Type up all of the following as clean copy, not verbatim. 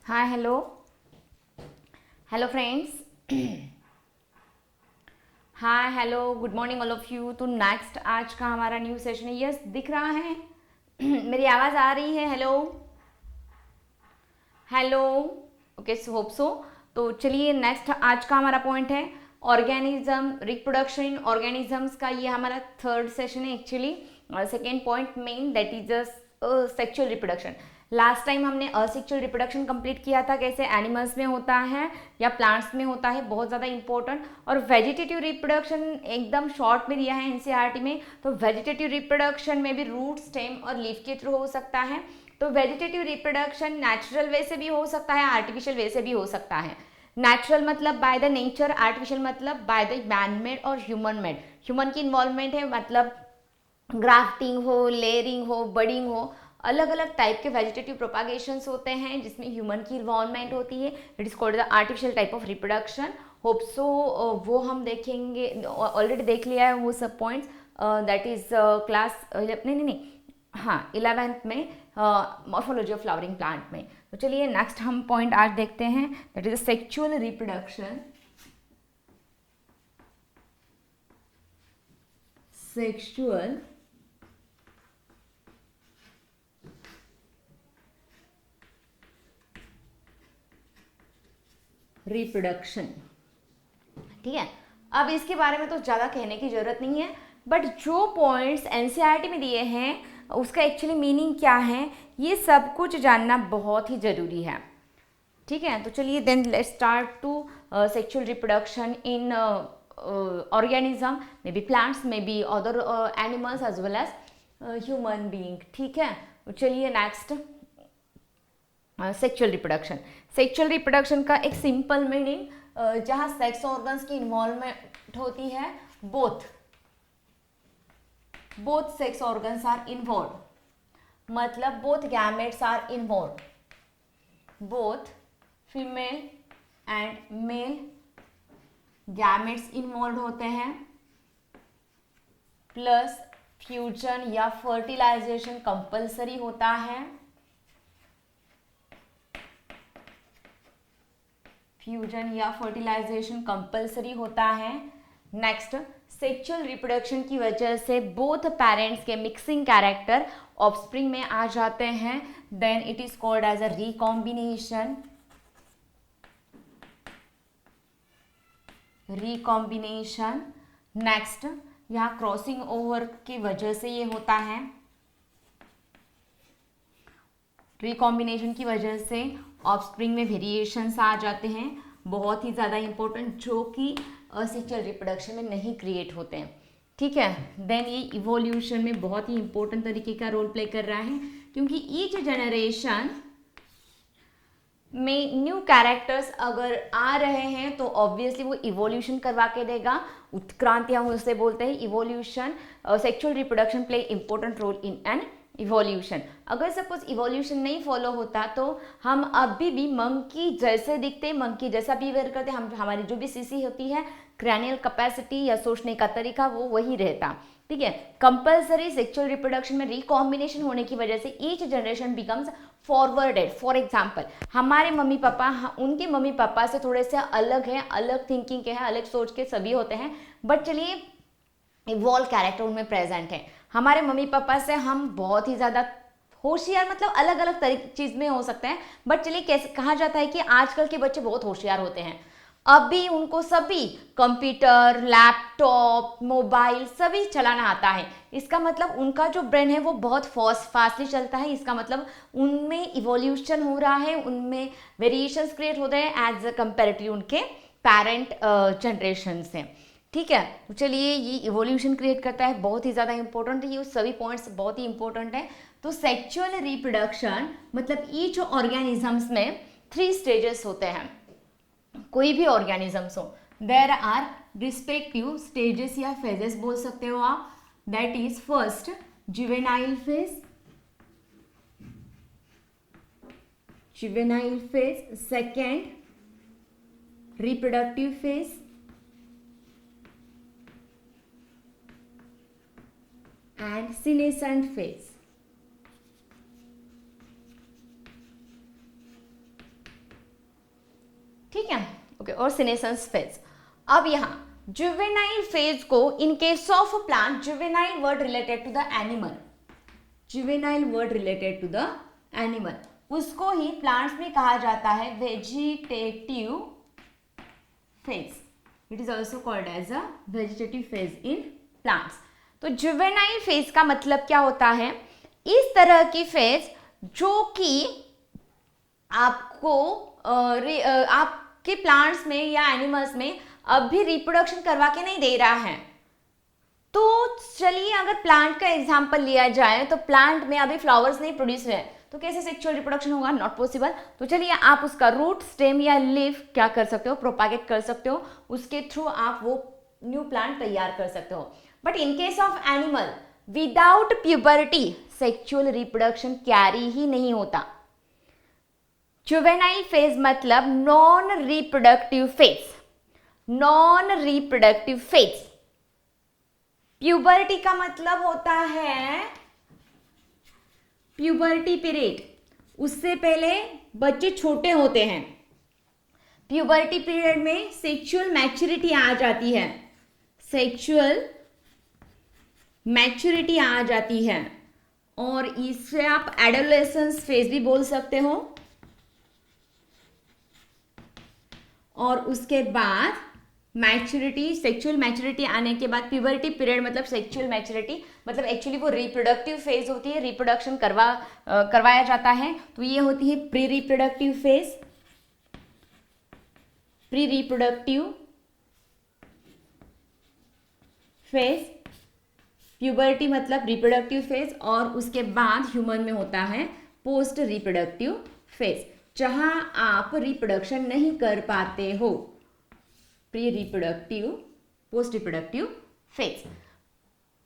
Hi hello hello friends. Hi hello good morning all of you. तो next आज का हमारा न्यू सेशन है। यस दिख रहा है। मेरी आवाज़ आ रही है? Hello hello. Okay so hope so. तो चलिए नेक्स्ट आज का हमारा पॉइंट है ऑर्गेनिज्म रिप्रोडक्शन इन ऑर्गेनिजम्स का। ये हमारा थर्ड सेशन है actually. Second point main that is sexual reproduction. Last time हमने असेक्चुअल रिप्रोडक्शन कंप्लीट किया था, कैसे एनिमल्स में होता है या प्लांट्स में होता है, बहुत ज़्यादा इंपॉर्टेंट। और वेजिटेटिव रिप्रोडक्शन एकदम शॉर्ट में दिया है एनसीईआरटी में। तो वेजिटेटिव रिप्रोडक्शन में भी रूट स्टेम और लीफ के थ्रू हो सकता है। तो वेजिटेटिव रिप्रोडक्शन नेचुरल वे से भी हो सकता है, आर्टिफिशियल वे से भी हो सकता है। नेचुरल मतलब बाय द नेचर, आर्टिफिशियल मतलब बाय द मैन मेड और ह्यूमन मेड। ह्यूमन की इन्वॉल्वमेंट है, मतलब ग्राफ्टिंग हो, लेयरिंग हो, बडिंग हो, अलग अलग टाइप के वेजिटेटिव प्रोपागेशंस होते हैं जिसमें ह्यूमन की इन्वॉल्वमेंट होती है। It is called the artificial type of reproduction. Hope so वो हम देखेंगे, ऑलरेडी देख लिया है वो सब पॉइंट्स। दैट इज क्लास नहीं नहीं नहीं, हाँ 11th में मॉर्फोलॉजी ऑफ फ्लावरिंग प्लांट में। तो चलिए नेक्स्ट हम पॉइंट आज देखते हैं, that is sexual reproduction. Sexual reproduction. ठीक है, अब इसके बारे में तो ज़्यादा कहने की ज़रूरत नहीं है, बट जो पॉइंट्स एनसीईआरटी में दिए हैं उसका एक्चुअली मीनिंग क्या है ये सब कुछ जानना बहुत ही ज़रूरी है। ठीक है, तो चलिए then let's start to sexual reproduction in organism, may be plants, may be other animals as well as human being. ठीक है, तो चलिए next sexual reproduction. Sexual reproduction का एक सिंपल मीनिंग, जहाँ सेक्स ऑर्गन्स की इन्वॉल्वमेंट होती है, both both sex organs are involve, मतलब both gametes are involve, both female and male gametes involve होते हैं, प्लस फ्यूजन या फर्टिलाइजेशन कंपलसरी होता है। फ्यूजन या फर्टिलाइजेशन कंपलसरी होता है। नेक्स्ट, सेक्सुअल रिप्रोडक्शन की वजह से बोथ पेरेंट्स के मिक्सिंग कैरेक्टर ऑफस्प्रिंग में आ जाते हैं, then it is called as a recombination. Recombination. Next, यहाँ क्रॉसिंग ओवर की वजह से ये होता है। रिकॉम्बिनेशन की वजह से ऑफस्प्रिंग में वेरिएशंस आ जाते हैं, बहुत ही ज़्यादा इंपॉर्टेंट, जो कि असेक्सुअल रिप्रोडक्शन में नहीं क्रिएट होते हैं। ठीक है, देन ये इवोल्यूशन में बहुत ही इंपॉर्टेंट तरीके का रोल प्ले कर रहा है, क्योंकि ईच जनरेशन में न्यू कैरेक्टर्स अगर आ रहे हैं तो ऑब्वियसली वो इवोल्यूशन करवा के देगा। उत्क्रांति हम उसे बोलते हैं evolution. Sexual reproduction play important role in an evolution. अगर सपोज इवोल्यूशन नहीं फॉलो होता तो हम अभी भी मंकी जैसे दिखते, मंकी जैसा बिहेवियर करते, हम हमारी जो भी सीसी होती है, क्रैनियल कैपेसिटी या सोचने का तरीका, वो वही रहता। ठीक है, कंपलसरी सेक्सुअल रिप्रोडक्शन में रिकॉम्बिनेशन होने की वजह से each generation becomes forwarded. For example, हमारे मम्मी पापा उनके मम्मी पापा से थोड़े से अलग हैं, अलग थिंकिंग के हैं, अलग सोच के सभी होते हैं, बट चलिए इवॉल्व कैरेक्टर उनमें प्रेजेंट है। हमारे मम्मी पापा से हम बहुत ही ज़्यादा होशियार, मतलब अलग अलग तरीके चीज़ में हो सकते हैं, बट चलिए कैसे कहा जाता है कि आजकल के बच्चे बहुत होशियार होते हैं। अभी उनको सभी कंप्यूटर, लैपटॉप, मोबाइल सभी चलाना आता है। इसका मतलब उनका जो ब्रेन है वो बहुत फास्टली चलता है। इसका मतलब उनमें इवोल्यूशन हो रहा है, उनमें वेरिएशंस क्रिएट हो रहे हैं एज कंपेरेटिव उनके पेरेंट जनरेशन से। ठीक है, तो चलिए ये इवोल्यूशन क्रिएट करता है, बहुत ही ज़्यादा इंपॉर्टेंट है, ये सभी पॉइंट्स बहुत ही इंपॉर्टेंट है। तो सेक्सुअल रिप्रोडक्शन मतलब ईच ऑर्गेनिजम्स में 3 स्टेजेस होते हैं, कोई भी ऑर्गेनिजम्स हो, देर आर रिस्पेक्टिव स्टेजेस या फेजेस बोल सकते हो आप। That is first juvenile phase, juvenile phase, second reproductive phase, and senescent phase. हो, और सीनेसेंस फेज। अब यहाँ जुवेनाइल फेज को in case of plant, juvenile word related to the animal, juvenile word related to the animal, उसको ही plants में कहा जाता है vegetative phase. It is also called as a vegetative phase in plants. तो juvenile phase का मतलब क्या होता है? इस तरह की फेज जो कि आपको आपके प्लांट्स में या एनिमल्स में अभी रिप्रोडक्शन करवा के नहीं दे रहा है। तो चलिए अगर प्लांट का एग्जांपल लिया जाए तो प्लांट में अभी फ्लावर्स नहीं प्रोड्यूस हुए हैं, तो कैसे सेक्सुअल रिप्रोडक्शन होगा? Not possible. तो चलिए आप उसका रूट, स्टेम या लीफ क्या कर सकते हो? प्रोपागेट कर सकते हो, उसके थ्रू आप वो न्यू प्लांट तैयार कर सकते हो। But in case of animal without puberty sexual reproduction carry ही नहीं होता। जुवेनाइल फेज मतलब non reproductive phase, non reproductive phase. Puberty का मतलब होता है प्यूबर्टी पीरियड, उससे पहले बच्चे छोटे होते हैं। प्यूबर्टी पीरियड में सेक्सुअल मैच्योरिटी आ जाती है, सेक्सुअल मैच्योरिटी आ जाती है, और इसे आप एडोलेसेंस फेज भी बोल सकते हो। और उसके बाद मैच्योरिटी, सेक्सुअल मैच्योरिटी आने के बाद प्यूबर्टी पीरियड मतलब सेक्सुअल मैच्योरिटी मतलब एक्चुअली वो रिप्रोडक्टिव फेज होती है, रिप्रोडक्शन करवाया जाता है। तो ये होती है pre reproductive phase, pre reproductive phase. Puberty मतलब रिप्रोडक्टिव फेज, और उसके बाद ह्यूमन में होता है पोस्ट रिप्रोडक्टिव फेज, जहां आप रिप्रोडक्शन नहीं कर पाते हो। Pre reproductive, post reproductive phase.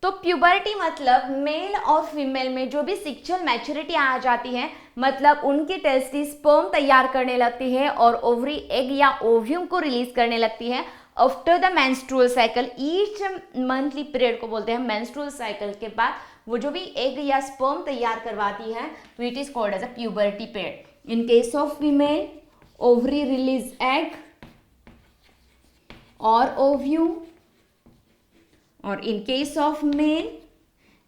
तो प्यूबर्टी मतलब मेल और फीमेल में जो भी सेक्सुअल मैच्योरिटी आ जाती है, मतलब उनकी टेस्टिस स्पर्म तैयार करने लगती है और ओवरी एग या ओव्यूम को रिलीज करने लगती है after the menstrual cycle. Each monthly period को बोलते हैं मेंस्ट्रुअल साइकिल के बाद वो जो भी एग या स्पर्म तैयार करवाती है, तो it is called as a puberty period. In case of female ovary release egg और ओव्यूम, और इन केस ऑफ मेल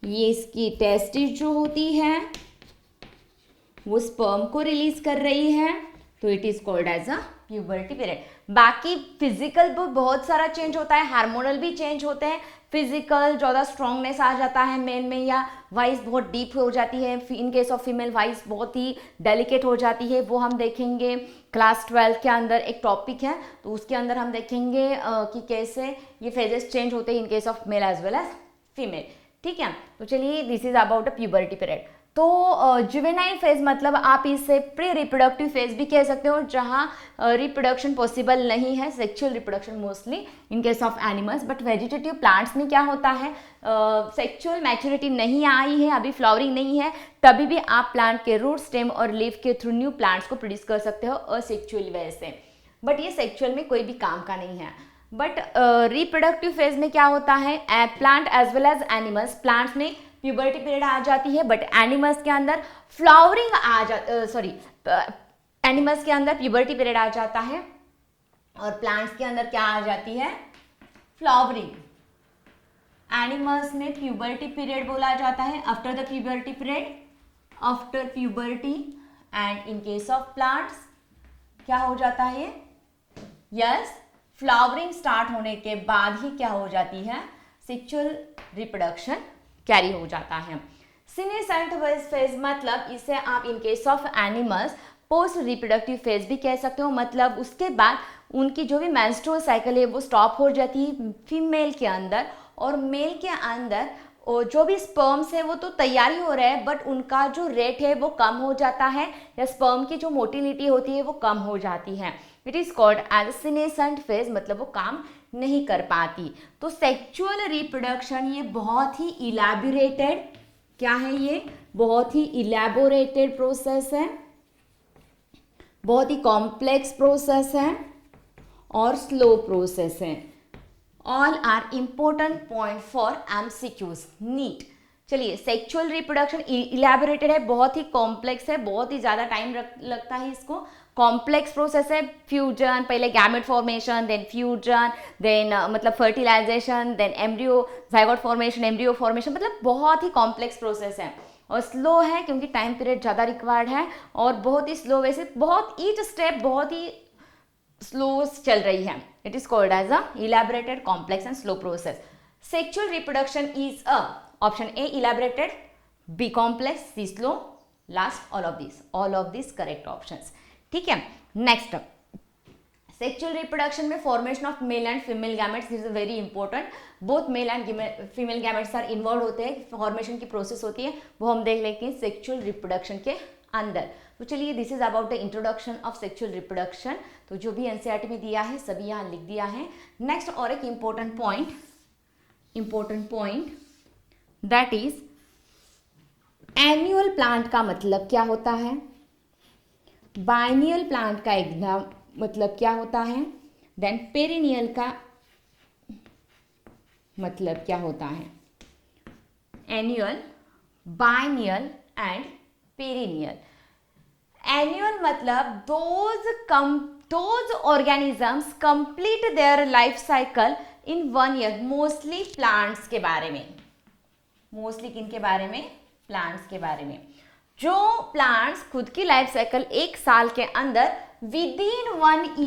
ये इसकी टेस्टिस जो होती है वो स्पर्म को रिलीज कर रही है, तो it is called as a puberty period. बाकी फिजिकल बहुत सारा चेंज होता है, हार्मोनल भी चेंज होते हैं। फिजिकल ज़्यादा स्ट्रांगनेस आ जाता है मेल में, या वॉइस बहुत डीप हो जाती है। In case of female voice बहुत ही डेलिकेट हो जाती है, वो हम देखेंगे क्लास 12 के अंदर एक टॉपिक है, तो उसके अंदर हम देखेंगे कि कैसे ये फेजेस चेंज होते हैं in case of male as well as female. ठीक है, तो चलिए this is about a puberty period. तो जुवेनाइल फेज मतलब आप इसे प्री रिप्रोडक्टिव फेज भी कह सकते हो, जहां रिप्रोडक्शन पॉसिबल नहीं है, sexual reproduction mostly in case of animals. But vegetative plants में क्या होता है, सेक्सुअल मैच्योरिटी नहीं आई है, अभी फ्लावरिंग नहीं है, तभी भी आप प्लांट के रूट, स्टेम और लीफ के थ्रू न्यू प्लांट्स को प्रोड्यूस कर सकते हो असेक्सुअल वे से। बट ये सेक्सुअल में कोई भी काम का नहीं है। बट रिप्रोडक्टिव फेज में क्या होता है, plant as well as animals, plants में प्यूबर्टी पीरियड आ जाती है, बट एनिमल्स के अंदर फ्लावरिंग एनिमल्स के अंदर प्यूबर्टी पीरियड आ जाता है, और प्लांट्स के अंदर क्या आ जाती है, फ्लावरिंग। एनिमल्स में प्यूबर्टी पीरियड बोला जाता है, after the puberty period, after puberty. And in case of plants क्या हो जाता है, यस, फ्लावरिंग स्टार्ट होने के बाद ही क्या हो जाती है, सेक्सुअल रिप्रोडक्शन कैरी हो जाता है। सीनेसेंट फेज मतलब इसे आप इन case of animals post reproductive phase भी कह सकते हो, मतलब उसके बाद उनकी जो भी मेंस्ट्रुअल साइकिल है वो स्टॉप हो जाती है फीमेल के अंदर, और मेल के अंदर जो भी स्पर्म्स है वो तो तैयारी हो रहा है, बट उनका जो रेट है वो कम हो जाता है, या स्पर्म की जो मोटिलिटी होती है वो कम हो जाती है। It is called as senescent phase, मतलब वो काम नहीं कर पाती। तो सेक्सुअल रिप्रोडक्शन ये बहुत ही इलैबोरेटेड, क्या है ये, बहुत ही इलैबोरेटेड प्रोसेस है, बहुत ही कॉम्प्लेक्स प्रोसेस है और स्लो प्रोसेस है। All are important point for MCQs NEET. चलिए सेक्सुअल रिप्रोडक्शन इलैबोरेटेड है, बहुत ही कॉम्प्लेक्स है, बहुत ही ज़्यादा टाइम लगता है इसको, कॉम्प्लेक्स प्रोसेस है। फ्यूजन, पहले gamete formation, then fusion, then मतलब fertilisation, then embryo zygote formation, embryo formation, मतलब बहुत ही कॉम्प्लेक्स प्रोसेस है और स्लो है क्योंकि टाइम पीरियड ज़्यादा रिक्वायर्ड है और बहुत ही स्लो वैसे, बहुत ईच स्टेप बहुत ही स्लो चल रही है। It is called as a elaborated complex and slow process. Sexual reproduction is a option A elaborated, B complex, C slow, last all of this correct options. ठीक है, next sexual reproduction में formation of male and female gametes is very important, both male and female gametes are involve होते हैं, formation की process होती है, वो हम देख लेते हैं सेक्सुअल रिप्रोडक्शन के अंदर। तो चलिए this is about the introduction of sexual reproduction, तो जो भी एनसीईआरटी में दिया है सभी यहाँ लिख दिया है। नेक्स्ट और एक important point that is annual plant का मतलब क्या होता है, बाइनियल प्लांट का एग्जाम मतलब क्या होता है, देन पेरिनियल का मतलब क्या होता है। Annual, biennial and perennial. Annual मतलब those organisms complete their life cycle in 1 year, mostly plants के बारे में, मोस्टली किनके बारे में, प्लांट्स के बारे में। जो प्लांट्स खुद की लाइफ साइकिल 1 साल के अंदर विदिन 1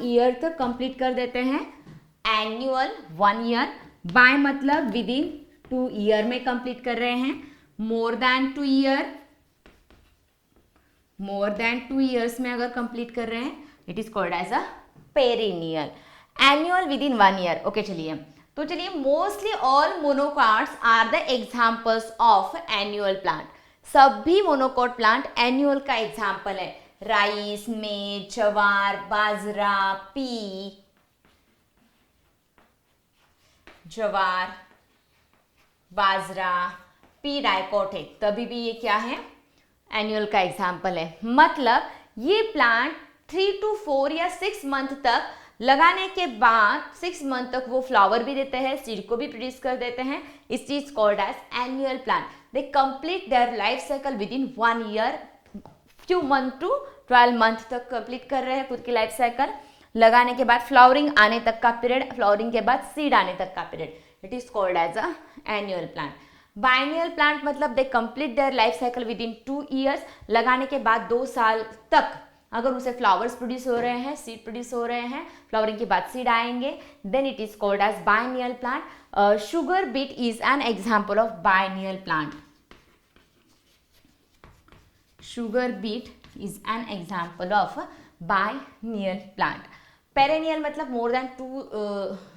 ईयर तक कंप्लीट कर देते हैं, एन्युअल 1 ईयर, बाय मतलब विदिन 2 ईयर में कंप्लीट कर रहे हैं, मोर देन 2 ईयर्स में अगर कंप्लीट कर रहे हैं, it is called as a perennial. Annual within 1 year. Okay चलिए, तो चलिए mostly all monocots are the examples of annual plant. सभी मोनोकॉट प्लांट एन्युअल का एग्जाम्पल है। राइस, मेज, ज्वार, बाजरा, पी डाइकोटिक, तभी भी ये क्या है, एन्युअल का एग्जाम्पल है। मतलब ये प्लांट 3 to 4 या 6 मंथ तक लगाने के बाद 6 मंथ तक वो फ्लावर भी देते हैं, सीड को भी प्रोड्यूस कर देते हैं। इस चीज called as annual plant. They complete their life cycle within 1 year, few month to 12 month तक कंप्लीट कर रहे हैं खुद की लाइफ साइकिल। लगाने के बाद फ्लावरिंग आने तक का पीरियड, फ्लावरिंग के बाद सीड आने तक का period, it is called as a annual plant. Biennial plant मतलब they complete their life cycle within 2 years, लगाने के बाद 2 साल तक अगर उसे फ्लावर्स प्रोड्यूस हो रहे हैं, सीड प्रोड्यूस हो रहे हैं, फ्लावरिंग के बाद सीड आएंगे, then it is called as biennial plant. Sugar beet is an example of biennial plant. Sugar beet is an example of biennial plant. Perennial मतलब मोर देन 2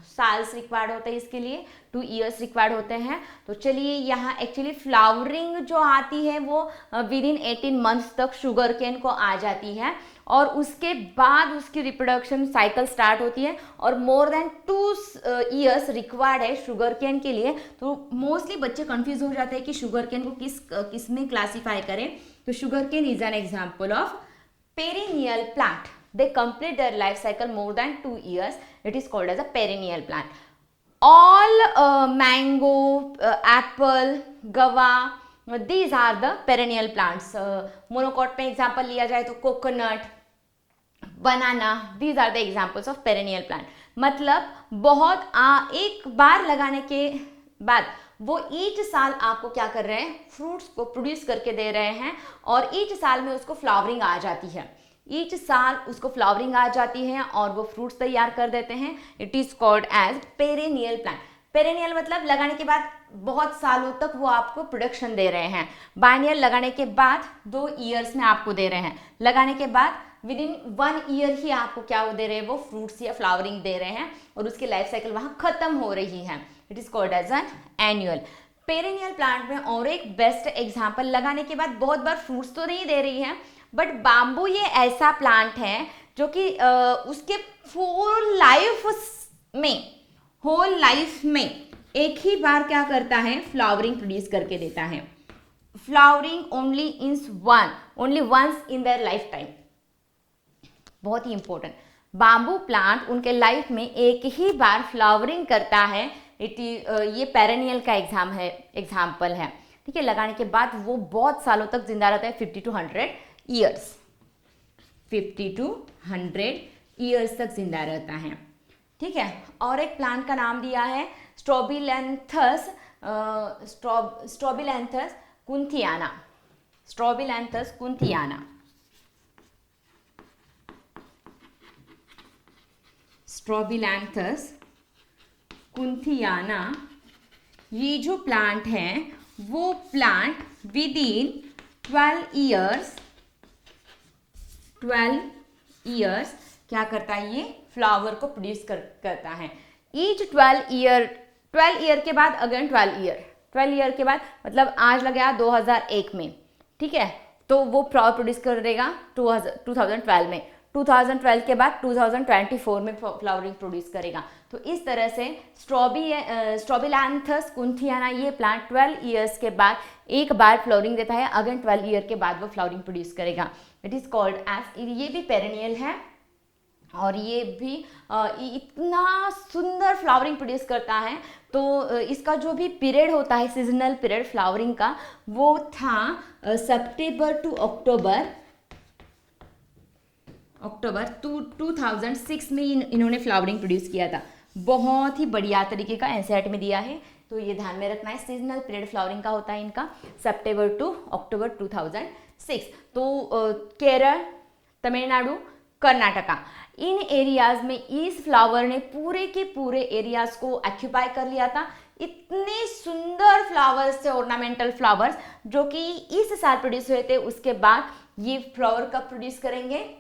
साल्स रिक्वायर्ड होते हैं इसके लिए, 2 ईयर्स रिक्वायर्ड होते हैं। तो चलिए यहाँ एक्चुअली फ्लावरिंग जो आती है वो विद इन 18 मंथ्स तक शुगर केन को आ जाती है और उसके बाद उसकी रिप्रोडक्शन साइकिल स्टार्ट होती है और मोर देन 2 ईयर्स रिक्वायर्ड है शुगर केन के लिए। तो मोस्टली बच्चे कंफ्यूज हो जाते हैं कि शुगर केन को किस में क्लासीफाई करें। तो sugar cane is an example of perennial plant. They complete their life cycle more than 2 years. It is called as a perennial plant. All mango, apple, guava, these are the perennial plants. Monocot में example लिया जाए तो coconut, banana, these are the examples of perennial plant. मतलब बहुत एक बार लगाने के बाद वो ईच साल आपको क्या कर रहे हैं, फ्रूट्स को प्रोड्यूस करके दे रहे हैं और ईच साल में उसको फ्लावरिंग आ जाती है, ईच साल उसको फ्लावरिंग आ जाती है और वो फ्रूट्स तैयार कर देते हैं। It is called as perennial plant. Perennial मतलब लगाने के बाद बहुत सालों तक वो आपको प्रोडक्शन दे रहे हैं। बाइनियल लगाने के बाद 2 ईयर्स में आपको दे रहे हैं, लगाने के बाद विद इन 1 ईयर ही आपको क्या वो दे रहे हैं, वो फ्रूट्स या फ्लावरिंग दे रहे हैं और उसकी लाइफ साइकिल वहाँ खत्म हो रही है। It is called as an annual. Perennial plant में और एक बेस्ट एग्जाम्पल, लगाने के बाद बहुत बार फ्रूट्स तो नहीं दे रही है, बट बाम्बू ये ऐसा प्लांट है जो कि उसके होल लाइफ में एक ही बार क्या करता है, फ्लावरिंग प्रोड्यूस करके देता है। Flowering only once in their life time, बहुत ही इंपॉर्टेंट। बाम्बू प्लांट उनके लाइफ में एक ही बार फ्लावरिंग करता है, ये पेरेनियल का एग्जाम्पल है, ठीक है। लगाने के बाद वो बहुत सालों तक जिंदा रहता है, 50 to 100 ईयर्स, 50 to 100 ईयर्स तक जिंदा रहता है, ठीक है। और एक प्लांट का नाम दिया है स्ट्रोबिलैंथस कुंथियाना, स्ट्रोबिलैंथस कुंथियाना, स्ट्रोबिलैंथस कुंथियाना। ये जो प्लांट है वो प्लांट विद इन 12 ईयर्स क्या करता है, ये फ्लावर को प्रोड्यूस करता है। ईच 12 ईयर के बाद अगेन 12 ईयर के बाद, मतलब आज लग गया 2001 में, ठीक है, तो वो फ्लावर प्रोड्यूस कर देगा 2012 में, 2012 के बाद 2024 में फ्लावरिंग प्रोड्यूस करेगा। तो इस तरह से स्ट्रोबिलैंथस कुंथियाना ये प्लांट 12 ईयर्स के बाद एक बार फ्लावरिंग देता है, अगेन 12 ईयर के बाद वो फ्लावरिंग प्रोड्यूस करेगा। इट इज कॉल्ड एज, ये भी पेरेनियल है और ये भी इतना सुंदर फ्लावरिंग प्रोड्यूस करता है। तो इसका जो भी पीरियड होता है, सीजनल पीरियड फ्लावरिंग का, वो था सितंबर टू अक्टूबर 2006 में इन्होंने फ्लावरिंग प्रोड्यूस किया था। बहुत ही बढ़िया तरीके का एनसीईआरटी में दिया है, तो ये ध्यान में रखना है। सीजनल पीरियड फ्लावरिंग का होता है इनका सितंबर टू अक्टूबर 2006। तो केरल, तमिलनाडु, कर्नाटका, इन एरियाज में इस फ्लावर ने पूरे के पूरे एरियाज को ऑक्यूपाई कर लिया था। इतने सुंदर फ्लावर्स थे, ऑर्नामेंटल फ्लावर्स, जो कि इस साल प्रोड्यूस हुए थे। उसके बाद ये फ्लावर कब प्रोड्यूस करेंगे,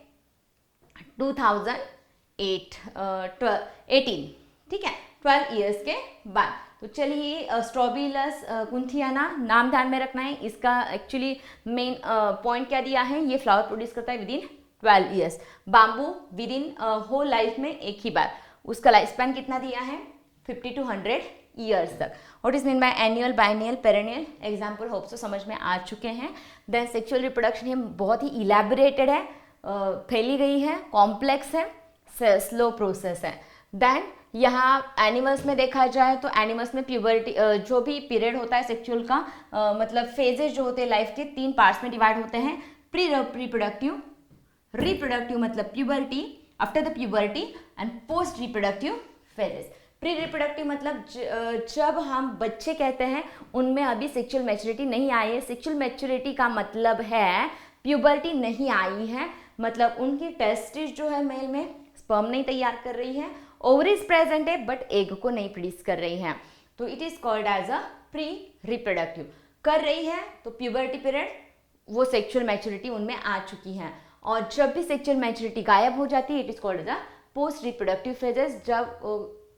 2018, ठीक है, 12 ईयर्स के बाद। तो चलिए, स्ट्रोबिलस कुंथियाना नाम ध्यान में रखना है। इसका एक्चुअली मेन पॉइंट क्या दिया है, ये फ्लावर प्रोड्यूस करता है within 12 years. Bamboo within whole life में एक ही बार। उसका लाइफ स्पैन कितना दिया है, 50 to 100 ईयर्स तक। What is mean by annual, biennial, perennial, example hope so समझ में आ चुके हैं। देन सेक्सुअल रिप्रोडक्शन ये बहुत ही इलेबोरेटेड है, फैली गई है, कॉम्प्लेक्स है, स्लो प्रोसेस है। देन यहाँ एनिमल्स में देखा जाए तो एनिमल्स में प्यूबर्टी, जो भी पीरियड होता है सेक्सुअल का, मतलब फेजेस जो होते हैं लाइफ के 3 पार्ट्स में डिवाइड होते हैं। प्री रिप्रोडक्टिव, रिप्रोडक्टिव मतलब puberty, after the puberty, and post reproductive phases. Pre reproductive मतलब जब हम बच्चे कहते हैं उनमें अभी सेक्सुअल मैच्योरिटी नहीं आई है। सेक्सुअल मैच्योरिटी का मतलब है प्यूबर्टी नहीं आई है, मतलब उनकी टेस्टिस जो है मेल में स्पर्म नहीं तैयार कर रही है, ओवरीज प्रेजेंट है बट एग को नहीं प्रोड्यूस कर रही है। तो it is called as a pre reproductive. कर रही है तो प्यूबर्टी पीरियड, वो सेक्सुअल मैच्योरिटी उनमें आ चुकी है। और जब भी सेक्सुअल मैच्योरिटी गायब हो जाती है, it is called as a post reproductive phases, जब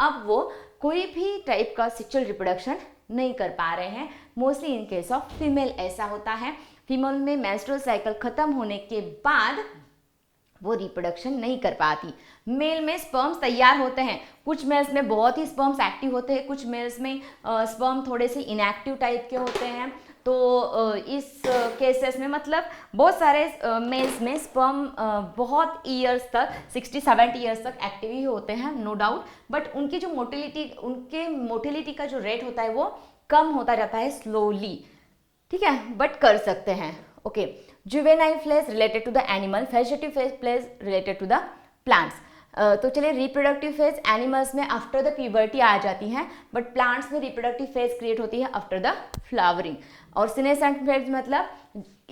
अब वो कोई भी टाइप का सेक्सुअल रिप्रोडक्शन नहीं कर पा रहे हैं। Mostly in case of female ऐसा होता है। फीमेल में मेंस्ट्रुअल साइकिल खत्म होने के बाद वो रिप्रोडक्शन नहीं कर पाती। मेल में स्पर्म्स तैयार होते हैं, कुछ मेल्स में बहुत ही स्पर्म्स एक्टिव होते हैं, कुछ मेल्स में स्पर्म थोड़े से इनएक्टिव टाइप के होते हैं। तो इस केसेस में मतलब बहुत सारे मेल्स में स्पर्म बहुत ईयर्स तक, 60-70 ईयर्स तक एक्टिव ही होते हैं, नो डाउट। बट उनकी जो मोटिलिटी का जो रेट होता है वो कम होता जाता है स्लोली, ठीक है, बट कर सकते हैं। Okay, juvenile phase related to the animal, vegetative phase related to the plants. तो चलिए, रिप्रोडक्टिव फेज एनिमल्स में आफ्टर द प्यूबर्टी आ जाती है, बट प्लांट्स में रिप्रोडक्टिव फेज क्रिएट होती है आफ्टर द फ्लावरिंग। और सीनेसेंट फेज मतलब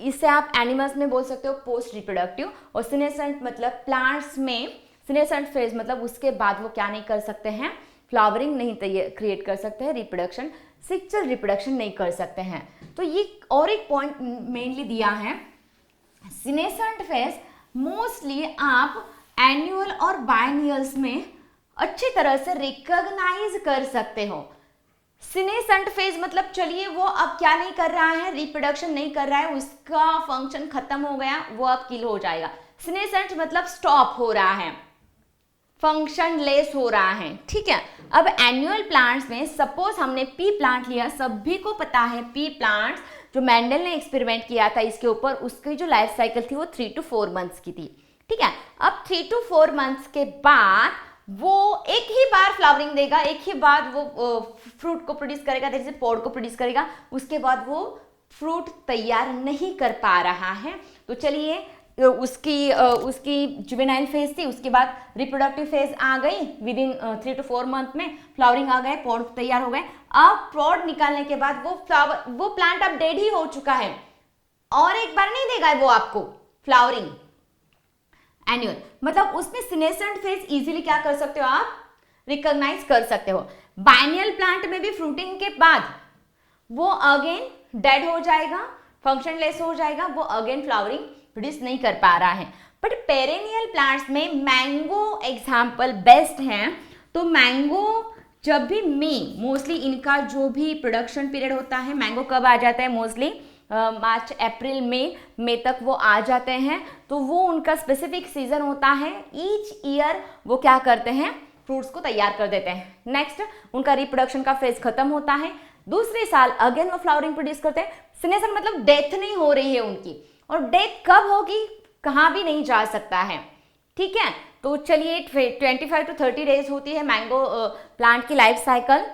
इससे आप एनिमल्स में बोल सकते हो पोस्ट रिप्रोडक्टिव, और सीनेसेंट मतलब प्लांट्स में सीनेसेंट फेज मतलब उसके बाद वो क्या नहीं कर सकते हैं, फ्लावरिंग नहीं क्रिएट कर सकते हैं, रिप्रोडक्शन, सेक्सुअल रिप्रोडक्शन नहीं कर सकते हैं। तो ये और एक पॉइंट मेनली दिया है, सीनेसेंट फेज मोस्टली आप एनुअल और बायनियल्स में अच्छी तरह से रिकॉग्नाइज कर सकते हो। सीनेसेंट फेज मतलब चलिए वो अब क्या नहीं कर रहा है, रिप्रोडक्शन नहीं कर रहा है, उसका फंक्शन खत्म हो गया, वो अब किल हो जाएगा। सीनेसेंट मतलब स्टॉप हो रहा है, फंक्शन लेस हो रहा है, ठीक है। अब एनुअल प्लांट्स में सपोज हमने पी प्लांट लिया, सभी को पता है पी प्लांट्स जो मेंडल ने एक्सपेरिमेंट किया था इसके ऊपर, उसकी जो लाइफ साइकिल थी वो 3 to 4 मंथ्स की थी, ठीक है। अब 3 to 4 मंथ्स के बाद वो एक ही बार फ्लावरिंग देगा, एक ही बार वो फ्रूट को प्रोड्यूस करेगा, जैसे पॉड को प्रोड्यूस करेगा, उसके बाद वो फ्रूट तैयार नहीं कर पा रहा है। तो चलिए उसकी जुवेनाइल फेज थी, उसके बाद रिप्रोडक्टिव फेज आ गई, विद इन 3 to 4 मंथ में फ्लावरिंग आ गए, पॉड तैयार हो गए। अब पॉड निकालने के बाद वो प्लांट अब डेड ही हो चुका है, और एक बार नहीं देगा वो आपको फ्लावरिंग एनुअल, मतलब उसमें सीनेसेंट फेज इजीली क्या कर सकते हो आप, रिकॉग्नाइज कर सकते हो। बाइनियल प्लांट में भी फ्रूटिंग के बाद वो अगेन डेड हो जाएगा, फंक्शनलेस हो जाएगा, वो अगेन फ्लावरिंग प्रोड्यूस नहीं कर पा रहा है। बट पेरेनियल प्लांट्स में मैंगो एग्जाम्पल बेस्ट हैं। तो मैंगो जब भी मोस्टली इनका जो भी प्रोडक्शन पीरियड होता है, मैंगो कब आ जाता है, मोस्टली मार्च अप्रैल मई तक वो आ जाते हैं, तो वो उनका स्पेसिफिक सीजन होता है। ईच ईयर वो क्या करते हैं, फ्रूट्स को तैयार कर देते हैं। नेक्स्ट उनका रिप्रोडक्शन का फेज खत्म होता है, दूसरे साल अगेन वो फ्लावरिंग प्रोड्यूस करते हैं। सीनेशन मतलब डेथ नहीं हो रही है उनकी, और डेथ कब होगी कहाँ भी नहीं जा सकता है, ठीक है। तो चलिए 25 to 30 डेज होती है मैंगो प्लांट की लाइफ साइकिल,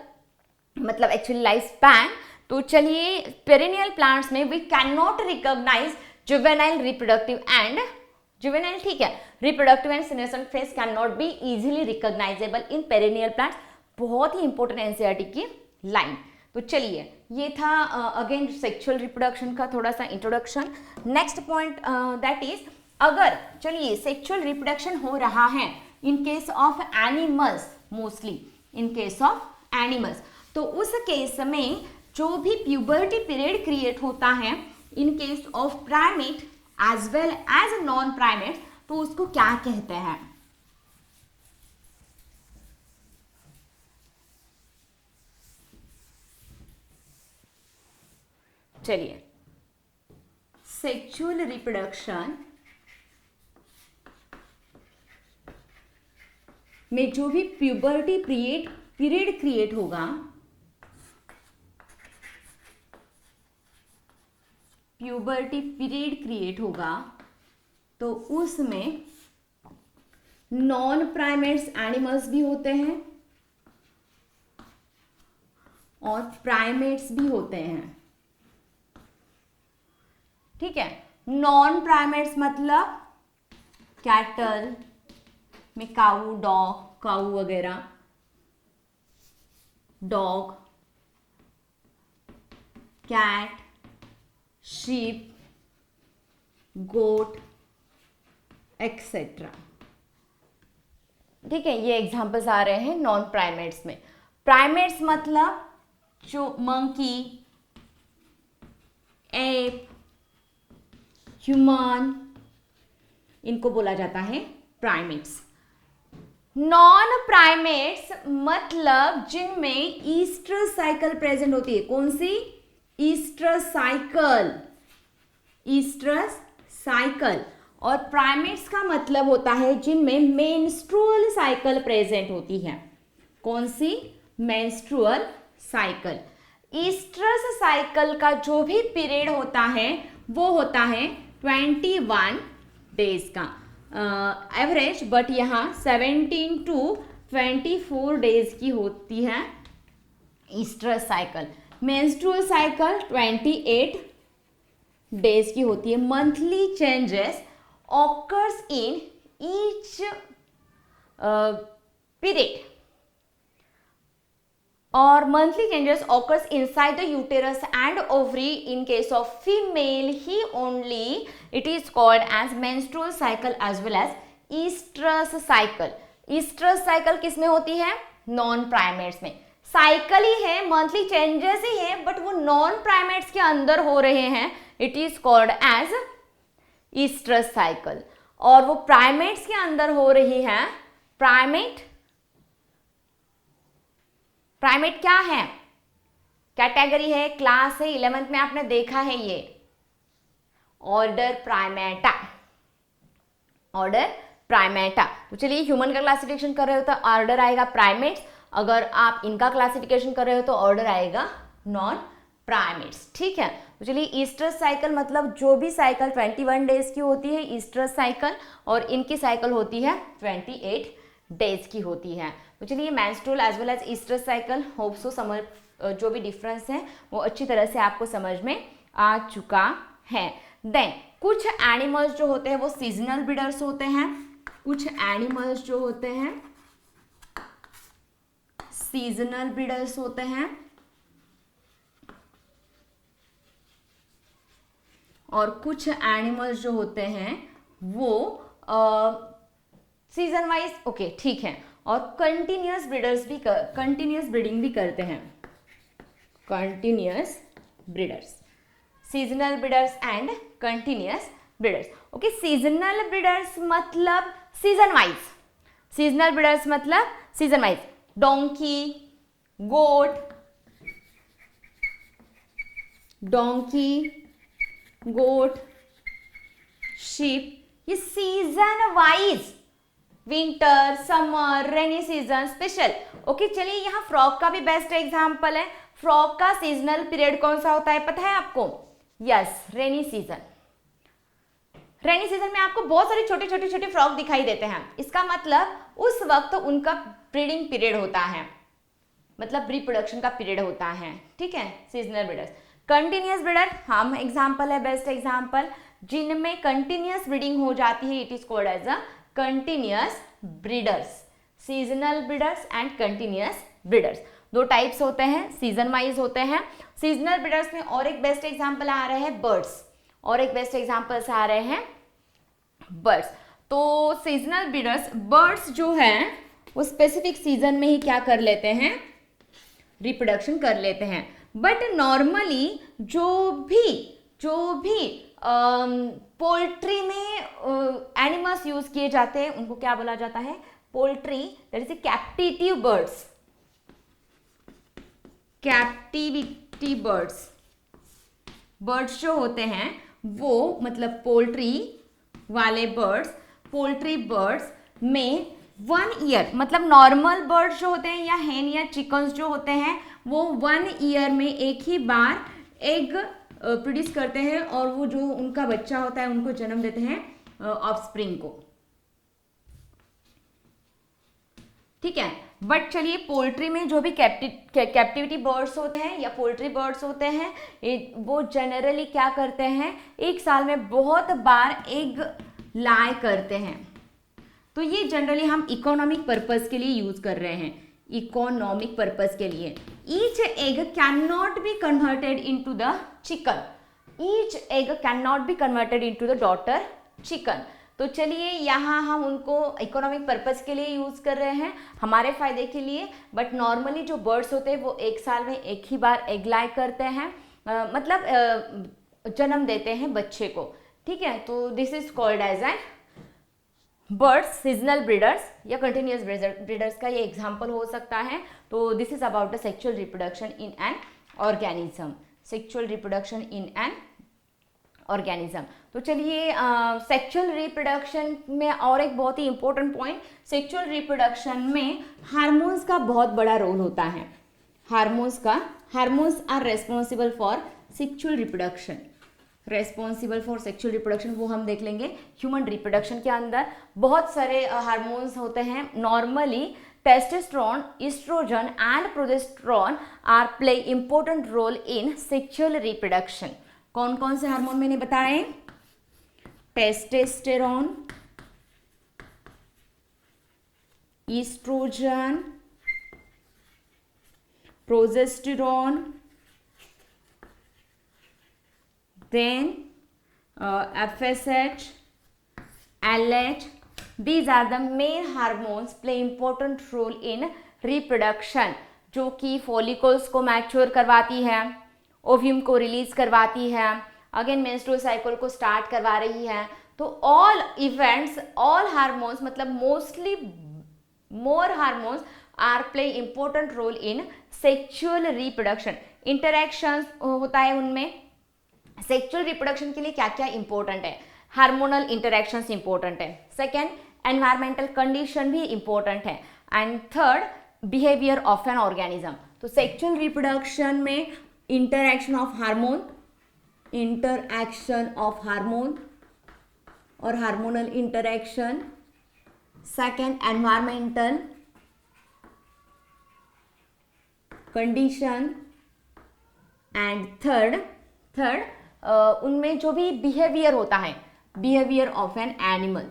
मतलब एक्चुअली लाइफ स्पैन। तो चलिए पेरेनियल प्लांट्स में we can not recognise juvenile, reproductive and juvenile, ठीक है, reproductive and senescent phase can not be easily recognisable in perennial plants. बहुत ही इंपॉर्टेंट एनसीईआरटी की लाइन। तो चलिए ये था अगेन सेक्सुअल रिप्रोडक्शन का थोड़ा सा introduction. Next point that is, अगर चलिए सेक्सुअल रिप्रोडक्शन हो रहा है in case of animals, mostly in case of animals, तो उस केस में जो भी प्यूबर्टी पीरियड क्रिएट होता है in case of primate as well as non primate, तो उसको क्या कहते हैं। चलिए सेक्सुअल रिप्रोडक्शन में जो भी प्यूबर्टी पीरियड क्रिएट होगा, प्यूबर्टी पीरियड क्रिएट होगा, तो उसमें नॉन प्राइमेट्स एनिमल्स भी होते हैं और प्राइमेट्स भी होते हैं, ठीक है। नॉन प्राइमेट्स मतलब कैटल में काऊ, डॉग, काऊ वगैरह, डॉग, कैट, शीप, गोट एक्सेट्रा, ठीक है। ये एग्जांपल्स आ रहे हैं नॉन प्राइमेट्स में। प्राइमेट्स मतलब जो मंकी, एप, ह्यूमन, इनको बोला जाता है प्राइमेट्स। नॉन प्राइमेट्स मतलब जिनमें ईस्ट्रस साइकिल प्रेजेंट होती है। कौन सी? Oestrus cycle, oestrus cycle. और प्राइमेट्स का मतलब होता है जिनमें मेंस्ट्रुअल साइकिल प्रेजेंट होती है। कौन सी? Menstrual cycle. ईस्ट्रस साइकिल का जो भी पीरियड होता है वो होता है 21 डेज का एवरेज, बट यहाँ 17 to 24 डेज की होती है oestrus cycle. Menstrual cycle 28 days की होती है। Monthly changes occurs in each period, और monthly changes occurs inside the uterus and ovary. In case of female he only, it is called as menstrual cycle as well as estrus cycle. estrus cycle किस में होती है? Non primates में। Cycle ही है, monthly changes ही है, but वो non primates के अंदर हो रहे हैं। It is called as estrus cycle। और वो प्राइमेट्स के अंदर हो रही है प्राइमेट क्या है? कैटेगरी है, क्लास है, 11th में आपने देखा है ये, ऑर्डर प्राइमेटा, ऑर्डर प्राइमेटा। तो चलिए ह्यूमन का क्लासिफिकेशन कर रहे हो तो ऑर्डर आएगा प्राइमेट्स, अगर आप इनका क्लासिफिकेशन कर रहे हो तो ऑर्डर आएगा नॉन प्राइमेट्स, ठीक है। तो चलिए ईस्ट्रस साइकिल मतलब जो भी साइकिल 21 डेज की होती है ईस्ट्रस साइकिल, और इनकी साइकिल होती है 28 डेज की होती है। तो चलिए menstrual as well as oestrus cycle hope so समझ जो भी डिफरेंस है वो अच्छी तरह से आपको समझ में आ चुका है। देन कुछ एनिमल्स जो होते हैं वो सीजनल ब्रीडर्स होते हैं, कुछ एनिमल्स जो होते हैं सीजनल ब्रीडर्स होते हैं और कुछ एनिमल्स जो होते हैं वो सीजन वाइज ओके ठीक है, और कंटिन्यूअस ब्रीडिंग भी करते हैं, continuous breeders, seasonal breeders and continuous breeders. Okay, seasonal breeders मतलब सीजन वाइज, सीजनल ब्रीडर्स मतलब सीजन वाइज, डोंकी, गोट, शीप, ये season wise, winter, summer, rainy season, special. Okay चलिए यहाँ फ्रॉग का भी बेस्ट एग्जांपल है। फ्रॉग का सीजनल पीरियड कौन सा होता है पता है आपको? Yes, rainy season. Rainy season में आपको बहुत सारे छोटे छोटे फ्रॉग दिखाई देते हैं, इसका मतलब उस वक्त उनका ब्रीडिंग पीरियड होता है, मतलब रिप्रोडक्शन का पीरियड होता है, ठीक है। Seasonal breeders. कंटिन्यूअस ब्रीडर हम एग्जांपल है, बेस्ट एग्जांपल, जिनमें कंटिन्यूअस ब्रीडिंग हो जाती है, it is called as a continuous breeders. Seasonal breeders and continuous breeders दो टाइप्स होते हैं, सीजन वाइज होते हैं। सीजनल ब्रीडर्स में और एक बेस्ट एग्जांपल आ रहे हैं बर्ड्स, और एक बेस्ट एग्जांपल्स आ रहे हैं बर्ड्स। तो सीजनल ब्रीडर्स, बर्ड्स जो हैं वो स्पेसिफिक सीजन में ही क्या कर लेते हैं? रिप्रोडक्शन कर लेते हैं। बट नॉर्मली जो भी पोल्ट्री में एनिमल्स यूज किए जाते हैं उनको क्या बोला जाता है? Poultry, that is captive birds, captivity birds. Birds जो होते हैं वो मतलब पोल्ट्री वाले बर्ड्स, पोल्ट्री बर्ड्स में 1 ईयर, मतलब नॉर्मल बर्ड्स जो होते हैं या हेन या चिकन्स जो होते हैं वो 1 ईयर में एक ही बार एग प्रोड्यूस करते हैं और वो जो उनका बच्चा होता है उनको जन्म देते हैं ऑफस्प्रिंग को, ठीक है। बट चलिए पोल्ट्री में जो भी कैप्टिविटी बर्ड्स होते हैं या पोल्ट्री बर्ड्स होते हैं वो जनरली क्या करते हैं? एक साल में बहुत बार एग लाए करते हैं। तो ये जनरली हम इकोनॉमिक पर्पस के लिए यूज कर रहे हैं, इकोनॉमिक पर्पस के लिए। Each egg can not be converted into the chicken, each egg can not be converted into the daughter chicken. तो चलिए यहाँ हम उनको इकोनॉमिक पर्पस के लिए यूज कर रहे हैं, हमारे फायदे के लिए। बट नॉर्मली जो बर्ड्स होते हैं वो एक साल में एक ही बार एग लाय करते हैं, मतलब जन्म देते हैं बच्चे को, ठीक है। तो this is called as an birds, seasonal breeders या कंटिन्यूअस ब्रीडर्स का ये एग्जाम्पल हो सकता है। तो this is about the sexual reproduction in an organism, sexual reproduction in an organism. तो चलिए सेक्सुअल रिप्रोडक्शन में और एक बहुत ही इंपॉर्टेंट पॉइंट, सेक्सुअल रिप्रोडक्शन में हार्मोन्स का बहुत बड़ा रोल होता है। Hormones are responsible for sexual reproduction, responsible for sexual reproduction वो हम देख लेंगे। ह्यूमन रिप्रोडक्शन के अंदर बहुत सारे हार्मोन्स होते हैं। Normally testosterone, oestrogen and progesterone are play important role in sexual reproduction. कौन कौन से हार्मोन मैंने बताए? Testosterone, oestrogen, progesterone, then FSH, LH, these are the main hormones play important role in reproduction, जो कि फॉलिकल्स को मैच्योर करवाती है, ओव्यूम को रिलीज करवाती है, अगेन मेंस्ट्रुअल साइकिल को स्टार्ट करवा रही है। तो ऑल इवेंट्स, ऑल हार्मोन्स, मतलब mostly more hormones are play important role in sexual reproduction. Interaction होता है उनमें। सेक्सुअल रिप्रोडक्शन के लिए क्या क्या इंपॉर्टेंट है? हार्मोनल इंटरेक्शंस इंपॉर्टेंट है। सेकेंड, एनवायरमेंटल कंडीशन भी इंपॉर्टेंट है। And third, behaviour of N organism. तो सेक्सुअल रिप्रोडक्शन में इंटरेक्शन ऑफ हार्मोन और hormonal interaction second environmental condition, and third उनमें जो भी बिहेवियर होता है, behaviour of an animal,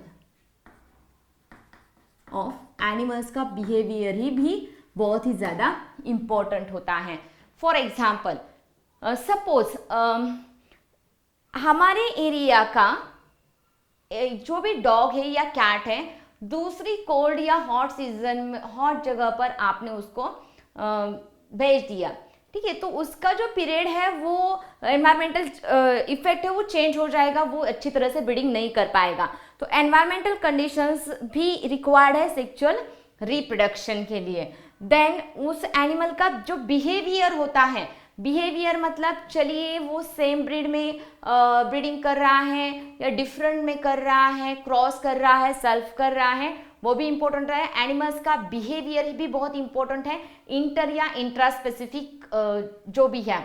of animals का बिहेवियर ही भी बहुत ही ज़्यादा इम्पोर्टेंट होता है। फॉर एग्जाम्पल सपोज हमारे एरिया का जो भी डॉग है या कैट है, दूसरी कोल्ड या हॉट सीजन में, हॉट जगह पर आपने उसको भेज दिया, ठीक है, तो उसका जो पीरियड है वो एनवायरमेंटल इफेक्ट है वो चेंज हो जाएगा, वो अच्छी तरह से ब्रीडिंग नहीं कर पाएगा। तो एनवायरमेंटल कंडीशंस भी रिक्वायर्ड है सेक्सुअल रिप्रोडक्शन के लिए। देन उस एनिमल का जो बिहेवियर होता है, बिहेवियर मतलब चलिए वो सेम ब्रीड में ब्रीडिंग कर रहा है या डिफरेंट में कर रहा है, क्रॉस कर रहा है, सेल्फ कर रहा है, वो भी इंपॉर्टेंट है। एनिमल्स का बिहेवियर भी बहुत इंपॉर्टेंट है, इंटर या इंट्रा स्पेसिफिक जो भी है,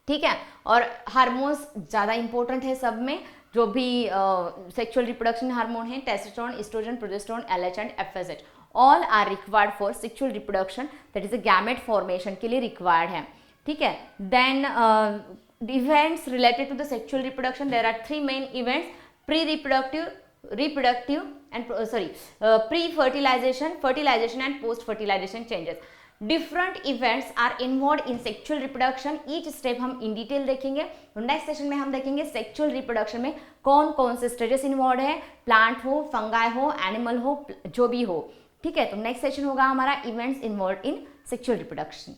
ठीक है। और हार्मोन्स ज़्यादा इंपॉर्टेंट है सब में, जो भी सेक्सुअल रिप्रोडक्शन हार्मोन है, testosterone, oestrogen, progesterone, LH and FSH, all are required for sexual reproduction, that is a gamete formation के लिए रिक्वायर्ड है, ठीक है। Then events related to the sexual reproduction, there are 3 main events, pre reproductive and pre-fertilization, fertilization and post-fertilization changes. Different events are involved in sexual reproduction. Each step हम in detail देखेंगे। तो next session में हम देखेंगे sexual reproduction में कौन कौन से स्टेजेस इन्वॉल्व है, प्लांट हो, फंगाई हो, एनिमल हो, जो भी हो, ठीक है। तो नेक्स्ट सेशन होगा हमारा events involve in sexual reproduction.